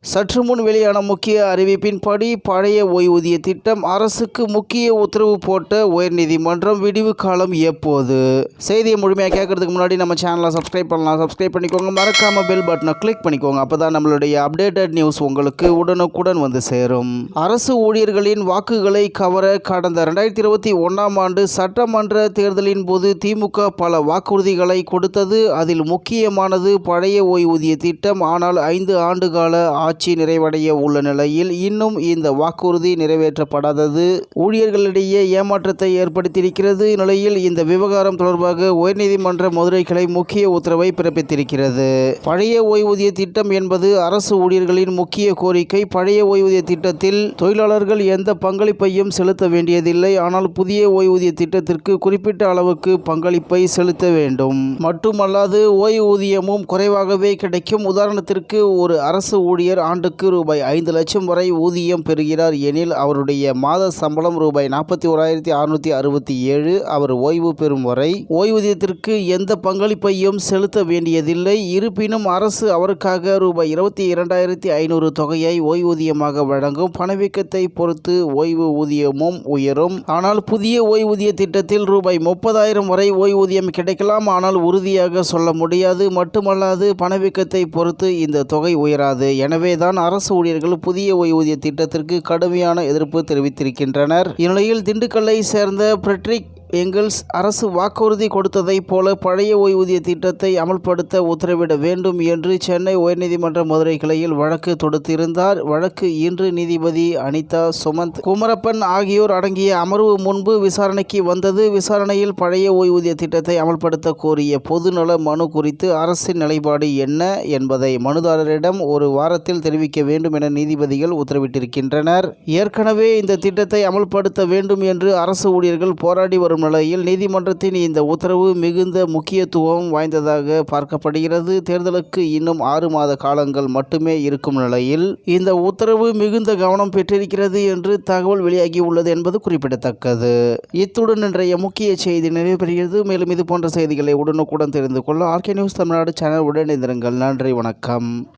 சற்று முன் வெளியான முக்கிய அறிவிப்பின்படி பழைய ஓய்வூதிய திட்டம் அரசுக்கு முக்கிய உத்தரவு போட்ட உயர்நீதிமன்றம் விடிவு காலம் எப்போது? செய்தியை முழுமையாக கேட்கறதுக்கு முன்னாடி நம்ம சேனலை சப்ஸ்கிரைப் பண்ணலாம். சப்ஸ்கிரைப் பண்ணிக்கோங்க. மறக்காம பெல் பட்டனை கிளிக் பண்ணிக்கோங்க. அப்பதான் நம்மளுடைய அப்டேட்டட் நியூஸ் உங்களுக்கு உடனுக்குடன் வந்து சேரும். அரசு ஊழியர்களின் வாக்குகளை கவர கடந்த 2021ஆம் ஆண்டு சட்டமன்ற தேர்தலின் போது திமுக பல வாக்குறுதிகளை கொடுத்தது. அதில் முக்கியமானது பழைய ஓய்வூதிய திட்டம். ஆனால் 5 ஆண்டுகால ஆட்சி நிறைவடைய உள்ள நிலையில் இன்னும் இந்த வாக்குறுதி நிறைவேற்றப்படாதது ஊழியர்களிடையே ஏமாற்றத்தை ஏற்படுத்தியிருக்கிறது. நிலையில் இந்த விவகாரம் தொடர்பாக உயர்நீதிமன்ற மதுரை கிளை முக்கிய உத்தரவை பிறப்பித்திருக்கிறது. பழைய ஓய்வூதிய திட்டம் என்பது அரசு ஊழியர்களின் முக்கிய கோரிக்கை. பழைய ஓய்வூதிய திட்டத்தில் தொழிலாளர்கள் எந்த பங்களிப்பையும் செலுத்த வேண்டியதில்லை. ஆனால் புதிய ஓய்வூதிய திட்டத்திற்கு குறிப்பிட்ட அளவுக்கு பங்களிப்பை செலுத்த வேண்டும். மட்டுமல்லாது ஓய்வூதியமும் குறைவாகவே கிடைக்கும். உதாரணத்திற்கு ஒரு அரசு ஊழியர் ஆண்டுக்கு ரூபாய் 5 லட்சம் வரை ஊதியம் பெறுகிறார் எனில் அவருடைய மாத சம்பளம் ரூபாய் 41,667. அவர் ஓய்வு பெறும் வரை ஓய்வூதியத்திற்கு எந்த பங்களிப்பையும் செலுத்த வேண்டியதில்லை. இருப்பினும் அரசு அவருக்காக ரூபாய் 22,500 தொகையை ஓய்வூதியமாக வழங்கும். பணவீக்கத்தை பொறுத்து ஓய்வு ஊதியமும் உயரும். ஆனால் புதிய ஓய்வூதிய திட்டத்தில் ரூபாய் 30,000 வரை ஓய்வூதியம் கிடைக்கலாம். ஆனால் உறுதியாக சொல்ல முடியாது. மட்டுமல்லாது பணவீக்கத்தை பொறுத்து இந்த தொகை உயராது. எனவே தான் அரசு ஊழியர்கள் புதிய ஓய்வூதிய திட்டத்திற்கு கடுமையான எதிர்ப்பு தெரிவித்திருக்கின்றனர். இந்நிலையில் திண்டுக்கல்லை சேர்ந்த பிரெட்ரிக் எங்கல்ஸ் அரசு வாக்குறுதி கொடுத்ததை போல பழைய ஓய்வூதிய திட்டத்தை அமல்படுத்த உத்தரவிட வேண்டும் என்று சென்னை உயர்நீதிமன்ற மதுரை கிளையில் வழக்கு தொடுத்திருந்தார். வழக்கு இன்று நீதிபதி அனிதா சுமந்த், குமரப்பன் ஆகியோர் அடங்கிய அமர்வு முன்பு விசாரணைக்கு வந்தது. விசாரணையில் பழைய ஓய்வூதிய திட்டத்தை அமல்படுத்த கோரிய பொதுநல மனு குறித்து அரசின் நிலைப்பாடு என்ன என்பதை மனுதாரரிடம் ஒரு வாரத்தில் தெரிவிக்க வேண்டும் என நீதிபதிகள் உத்தரவிட்டிருக்கின்றனர். ஏற்கனவே இந்த திட்டத்தை அமல்படுத்த வேண்டும் என்று அரசு ஊழியர்கள் போராடி வரும் நிலையில் நீதிமன்றத்தின் இந்த உத்தரவு மிகுந்த முக்கியத்துவம் வாய்ந்ததாக பார்க்கப்படுகிறது. தேர்தலுக்கு இன்னும் 6 மாத காலங்கள் மட்டுமே இருக்கும் நிலையில் இந்த உத்தரவு மிகுந்த கவனம் பெற்றிருக்கிறது என்று தகவல் வெளியாகியுள்ளது என்பது குறிப்பிடத்தக்கது. இத்துடன் இன்றைய முக்கிய செய்தி நிறைவு பெறுகிறது. மேலும் இது போன்ற செய்திகளை உடனுக்குடன் தெரிந்து கொள்ள ஆர்கே நியூஸ் தமிழ்நாடு சேனல் உடன் இணைந்திருங்கள். நன்றி, வணக்கம்.